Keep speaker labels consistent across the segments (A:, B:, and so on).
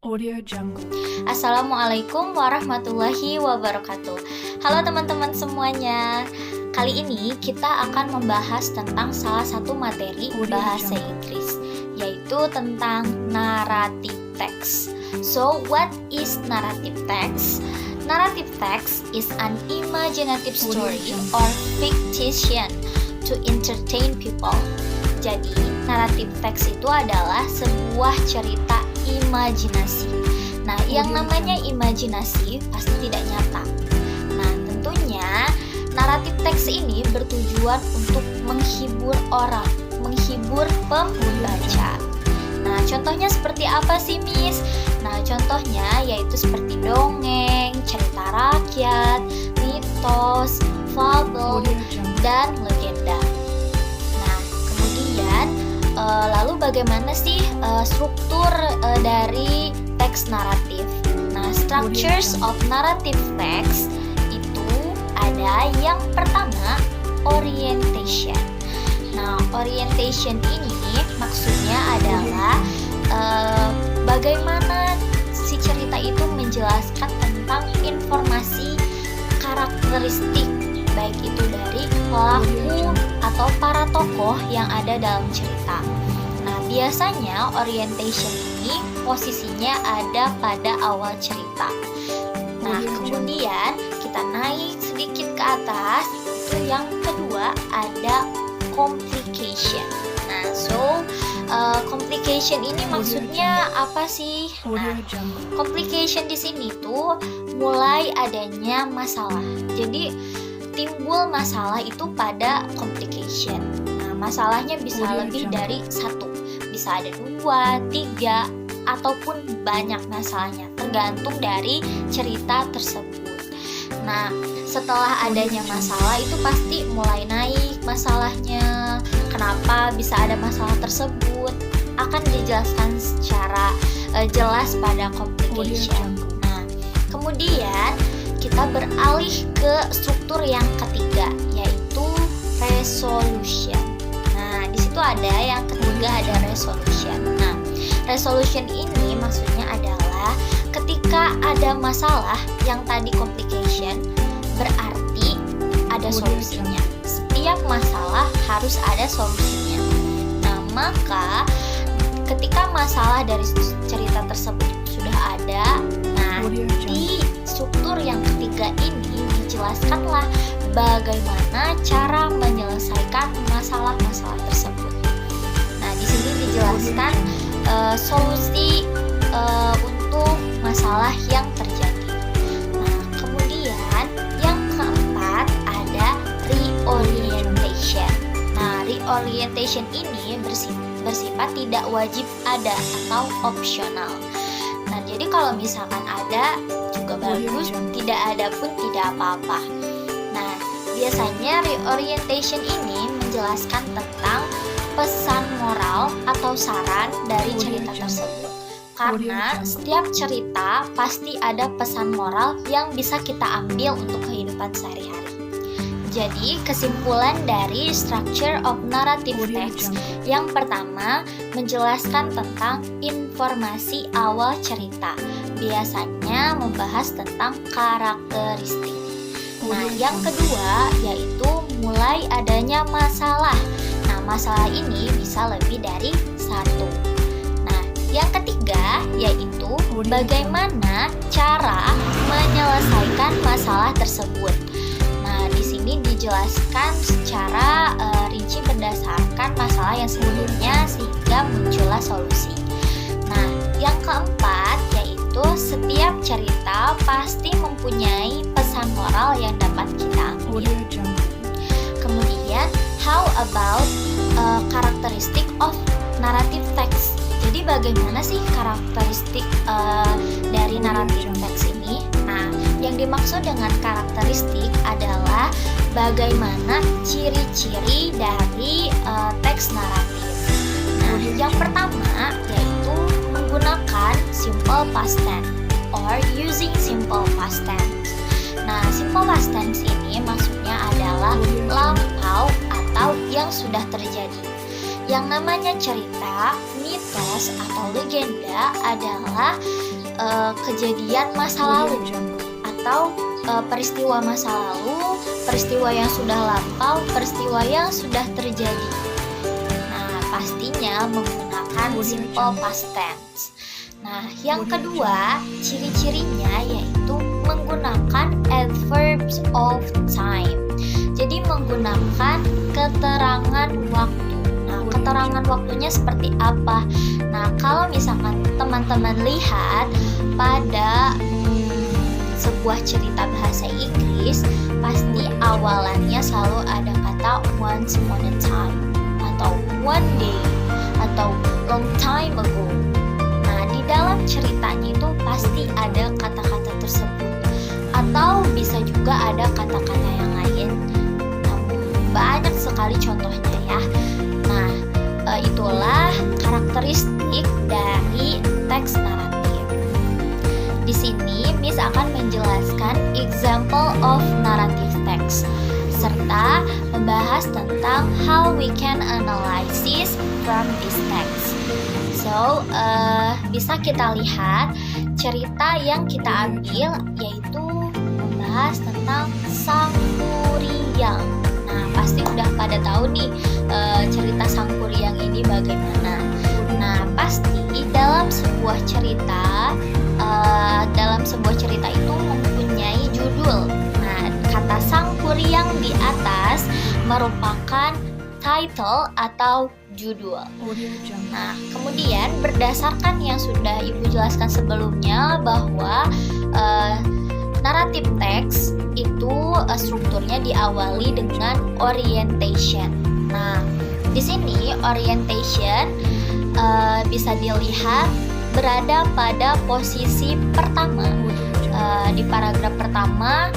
A: Audio Jungle.
B: Assalamualaikum warahmatullahi wabarakatuh. Halo teman-teman semuanya. Kali ini kita akan membahas tentang salah satu materi bahasa Inggris, yaitu tentang narrative text. So, what is narrative text? Narrative text is an imaginative story or fiction to entertain people. Jadi, narrative text itu adalah sebuah cerita imajinasi. Nah, yang namanya imajinasi pasti tidak nyata. Nah, tentunya naratif teks ini bertujuan untuk menghibur orang, menghibur pembaca. Nah, contohnya seperti apa sih, Miss? Nah, contohnya yaitu seperti dongeng, cerita rakyat, mitos, fabel, dan legenda. Nah, kemudian lalu bagaimana sih struktur dari teks naratif? Nah, structures of narrative text itu ada yang pertama, orientation. Nah, orientation ini maksudnya adalah bagaimana si cerita itu menjelaskan tentang informasi karakteristik, baik itu dari pelaku atau para tokoh yang ada dalam cerita. Nah, biasanya orientation ini posisinya ada pada awal cerita. Nah, kemudian kita naik sedikit ke atas, itu yang kedua ada complication. Nah, complication ini maksudnya apa sih? Nah, complication di sini tuh mulai adanya masalah. Jadi timbul masalah itu pada complication. Nah, masalahnya bisa lebih dari satu, bisa ada 2, 3, ataupun banyak masalahnya, tergantung dari cerita tersebut. Nah, setelah adanya masalah itu pasti mulai naik masalahnya. Kenapa bisa ada masalah tersebut? Akan dijelaskan secara jelas pada complication. Nah, kemudian kita beralih ke struktur yang ketiga, yaitu resolution. Nah, di situ ada yang ketiga, ada resolution. Nah, resolution ini maksudnya adalah ketika ada masalah yang tadi complication, berarti ada solusinya. Setiap masalah harus ada solusinya. Nah, maka ketika masalah dari cerita tersebut sudah ada, nah di struktur yang ketiga ini dijelaskanlah bagaimana cara menyelesaikan masalah-masalah tersebut. Nah, di sini dijelaskan solusi untuk masalah yang terjadi. Nah, kemudian yang keempat ada reorientation. Nah, reorientation ini bersifat tidak wajib ada atau opsional. Nah, jadi kalau misalkan ada juga bagus, tidak ada pun tidak apa-apa. Nah, biasanya reorientation ini menjelaskan tentang pesan moral atau saran dari cerita tersebut. Karena setiap cerita pasti ada pesan moral yang bisa kita ambil untuk kehidupan sehari-hari. Jadi, kesimpulan dari structure of narrative text yang pertama menjelaskan tentang informasi awal cerita. Biasanya membahas tentang karakteristik. Nah, yang kedua yaitu mulai adanya masalah. Nah, masalah ini bisa lebih dari satu. Nah, yang ketiga yaitu bagaimana cara menyelesaikan masalah tersebut. Nah, di sini dijelaskan secara rinci berdasarkan masalah yang sebelumnya sehingga muncullah solusi. Nah, yang keempat yaitu setiap cerita pasti mempunyai pesan moral yang dapat kita ambil. Kemudian, how about karakteristik of narrative text? Jadi bagaimana sih karakteristik dari narrative text ini? Nah, yang dimaksud dengan karakteristik adalah bagaimana ciri-ciri dari teks naratif. Nah, yang pertama yaitu menggunakan simple past tense or using simple past tense. Nah, simple past tense ini maksudnya adalah lampau atau yang sudah terjadi. Yang namanya cerita, mitos, atau legenda adalah kejadian masa lalu atau peristiwa masa lalu, peristiwa yang sudah lampau, peristiwa yang sudah terjadi. Nah, pastinya menggunakan simple past tense. Nah, yang kedua, ciri-cirinya yaitu menggunakan adverbs of time. Jadi menggunakan keterangan waktu. Nah, keterangan waktunya seperti apa? Nah, kalau misalkan teman-teman lihat pada sebuah cerita bahasa Inggris, pasti awalannya selalu ada kata once upon a time, atau one day, atau long time ago. Nah, di dalam ceritanya itu pasti ada kata-kata tersebut, atau bisa juga ada kata-kata yang lain. Namun banyak sekali contohnya ya. Nah, itulah karakteristik dari teks naratif. Di sini Miss akan menjelaskan example of narrative text serta membahas tentang how we can analyze from this text. So, bisa kita lihat cerita yang kita ambil yaitu membahas tentang Sangkuriang. Nah, pasti udah pada tahu nih cerita Sangkuriang ini bagaimana. Nah, pasti dalam sebuah cerita itu mempunyai judul. Nah, kata Sangkuriang di atas merupakan title atau judul. Nah, kemudian berdasarkan yang sudah Ibu jelaskan sebelumnya bahwa naratif teks itu strukturnya diawali dengan orientation. Nah, di sini orientation bisa dilihat berada pada posisi pertama. Di paragraf pertama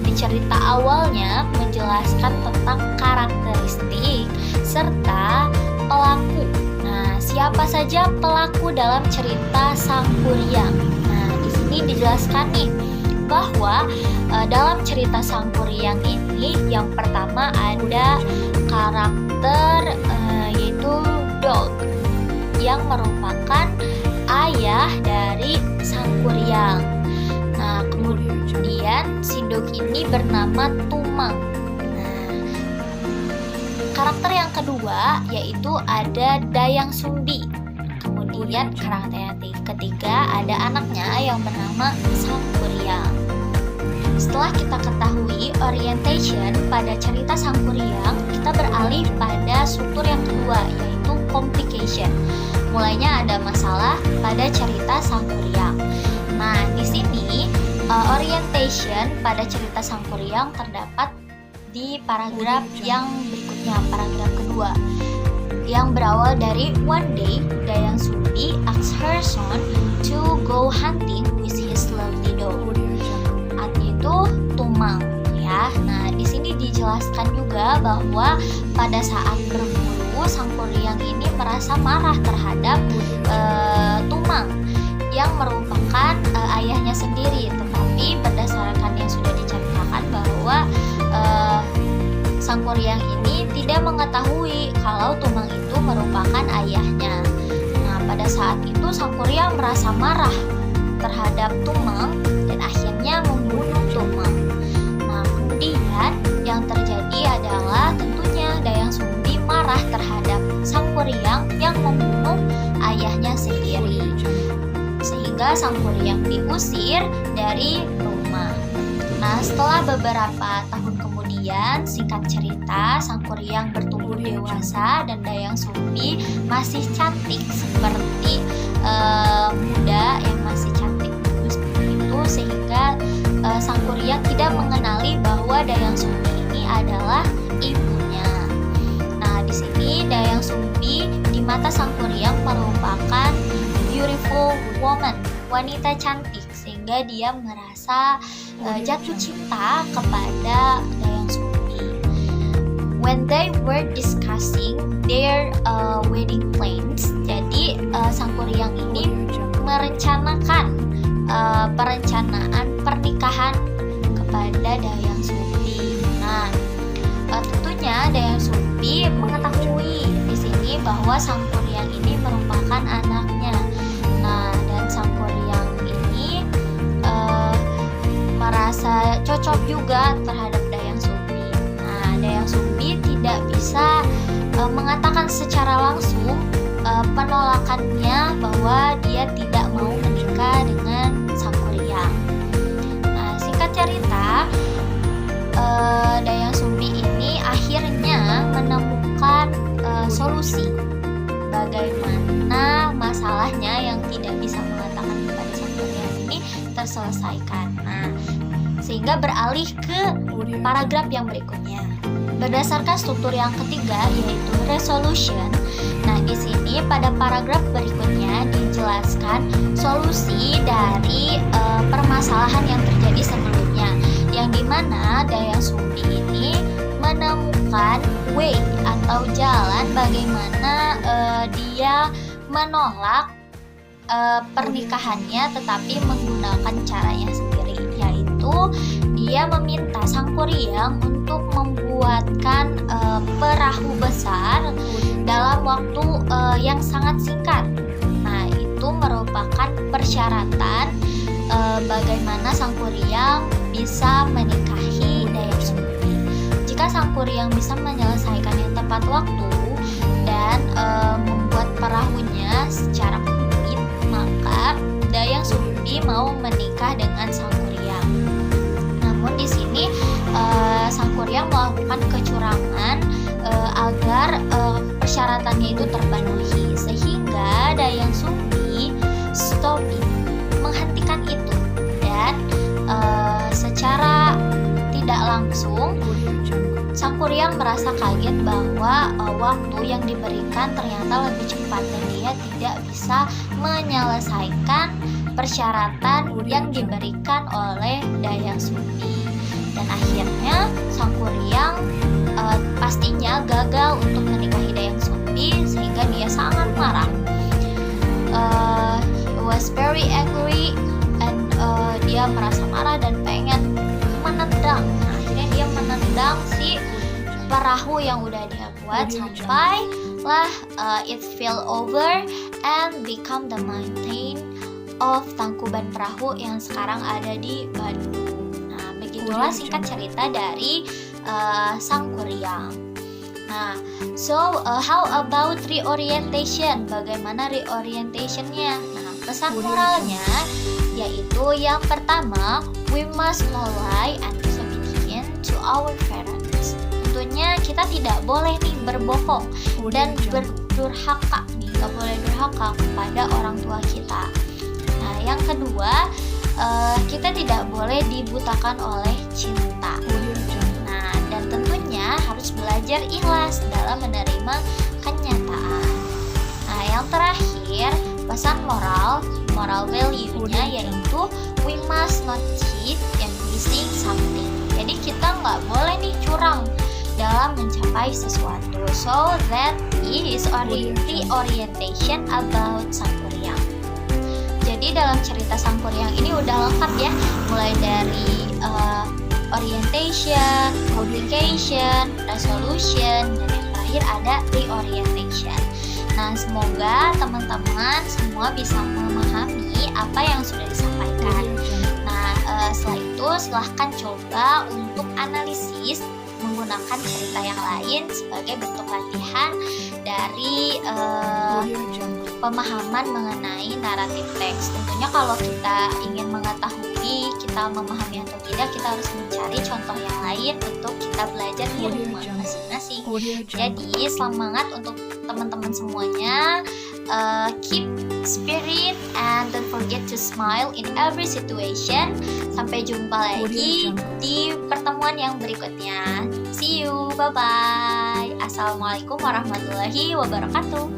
B: di cerita awalnya menjelaskan tentang karakteristik serta pelaku. Nah, siapa saja pelaku dalam cerita Sangkuriang? Nah, di sini dijelaskan nih bahwa dalam cerita Sangkuriang ini yang pertama ada karakter yaitu Dog yang merupakan ayah dari Sangkuriang. Nah, kemudian si Dog ini bernama Tumang. Nah, karakter yang kedua yaitu ada Dayang Sumbi. Kemudian karakter yang ketiga ada anaknya yang bernama Sangkuriang. Setelah kita ketahui orientation pada cerita Sangkuriang, kita beralih pada struktur yang kedua yaitu complication. Mulainya ada masalah pada cerita Sangkuriang. Nah, di sini orientation pada cerita Sangkuriang terdapat di paragraf yang berikutnya, paragraf kedua, yang berawal dari one day Dayang Sumbi asks her son to go hunting with his lovely dog. Artinya itu Tumang ya. Nah, di sini dijelaskan juga bahwa pada saat berburu Sangkuriang ini merasa marah terhadap Tumang yang merupakan ayahnya sendiri, tetapi berdasarkan yang sudah diceritakan bahwa Sangkuriang ini tidak mengetahui kalau Tumang itu merupakan ayahnya. Nah, pada saat itu Sangkuriang merasa marah terhadap Tumang dan akhirnya membunuh Tumang. Nah, kemudian yang terjadi adalah tentunya Dayang Sumbi marah terhadap Sangkuriang yang membunuh ayahnya sendiri, sehingga Sangkuriang diusir dari rumah. Nah, setelah beberapa tahun kemudian, singkat cerita, Sangkuriang bertumbuh dewasa dan Dayang Sumbi masih cantik seperti muda yang masih cantik seperti itu, sehingga Sangkuriang tidak mengenali bahwa Dayang Sumbi ini adalah ibunya. Nah, di sini Dayang Sumbi di mata Sangkuriang merupakan beautiful woman, wanita cantik, sehingga dia merasa jatuh cinta kepada Dayang Sumbi. When they were discussing their wedding plans, jadi Sangkuriang ini merencanakan perencanaan pernikahan kepada Dayang Sumbi. Nah, tentunya Dayang Sumbi mengetahui di sini bahwa Sangkuriang ini merupakan anaknya. Nah, dan Sangkuriang ini cocok juga terhadap Dayang Sumbi. Nah, Dayang Sumbi tidak bisa mengatakan secara langsung penolakannya bahwa dia tidak mau menikah dengan Sang Kuryang. Nah, singkat cerita, Dayang Sumbi ini akhirnya menemukan solusi bagaimana masalahnya yang tidak bisa mengatakan kepada Sang Kuryang ini terselesaikan. Nah, sehingga beralih ke paragraf yang berikutnya. Berdasarkan struktur yang ketiga yaitu resolution. Nah, di sini pada paragraf berikutnya dijelaskan solusi dari permasalahan yang terjadi sebelumnya, yang dimana Dayang Sumbi ini menemukan way atau jalan bagaimana dia menolak pernikahannya tetapi menggunakan caranya sendiri, yaitu dia meminta Sang Kuryang untuk membuatkan perahu besar dalam waktu yang sangat singkat. Nah, itu merupakan persyaratan bagaimana Sang Kuryang bisa menikahi Dayang Sumbi. Jika Sang Kuryang bisa menyelesaikannya tepat waktu dan membuat perahunya secara komplit, maka Dayang Sumbi mau menikah dengan Sang Kuryang. Namun di sini Sang Kuryang melakukan kecurangan agar persyaratannya itu terpenuhi, sehingga Dayang Sumbi menghentikan itu, dan secara tidak langsung Sang Kuryang merasa kaget bahwa waktu yang diberikan ternyata lebih cepat dan dia tidak bisa menyelesaikan persyaratan yang diberikan oleh Dayang Sumbi. Dan akhirnya Sang Kuryang pastinya gagal untuk menikahi Dayang Sumbi, sehingga dia sangat marah. He was very angry and dia merasa marah dan pengen menendang. Nah, akhirnya dia menendang si perahu yang udah dia buat sampailah it fell over and become the mountain of Tangkuban Perahu yang sekarang ada di Bandung. Nah, begitulah singkat cerita dari Sang Kuryang. Nah, so how about reorientation? Bagaimana reorientationnya? Nah, pesan moralnya yaitu yang pertama, we must not lie and disobedient to our parents. Tentunya kita tidak boleh nih berbohong dan berdurhaka nih, nggak boleh durhaka kepada orang tua kita. Nah, yang kedua, kita tidak boleh dibutakan oleh cinta. Nah, dan tentunya harus belajar ikhlas dalam menerima kenyataan. Nah, yang terakhir, pesan moral value-nya yaitu we must not cheat in missing something. Jadi kita nggak boleh nih curang dalam mencapai sesuatu. So that is the orientation about Sang Kuryang. Jadi dalam cerita Sang Kuryang ini udah lengkap ya, mulai dari orientation, communication, resolution, dan yang terakhir ada reorientation. Nah, semoga teman-teman semua bisa memahami apa yang sudah disampaikan. Nah, setelah itu silahkan coba untuk analisis menggunakan cerita yang lain sebagai bentuk latihan dari pemahaman mengenai naratif teks. Tentunya kalau kita ingin mengetahui kita memahami atau tidak, kita harus mencari contoh yang lain untuk kita belajar di rumah masing-masing. Jadi semangat untuk teman-teman semuanya, keep spirit and don't forget to smile in every situation. Sampai jumpa lagi di pertemuan yang berikutnya. See you, bye bye. Assalamualaikum warahmatullahi wabarakatuh.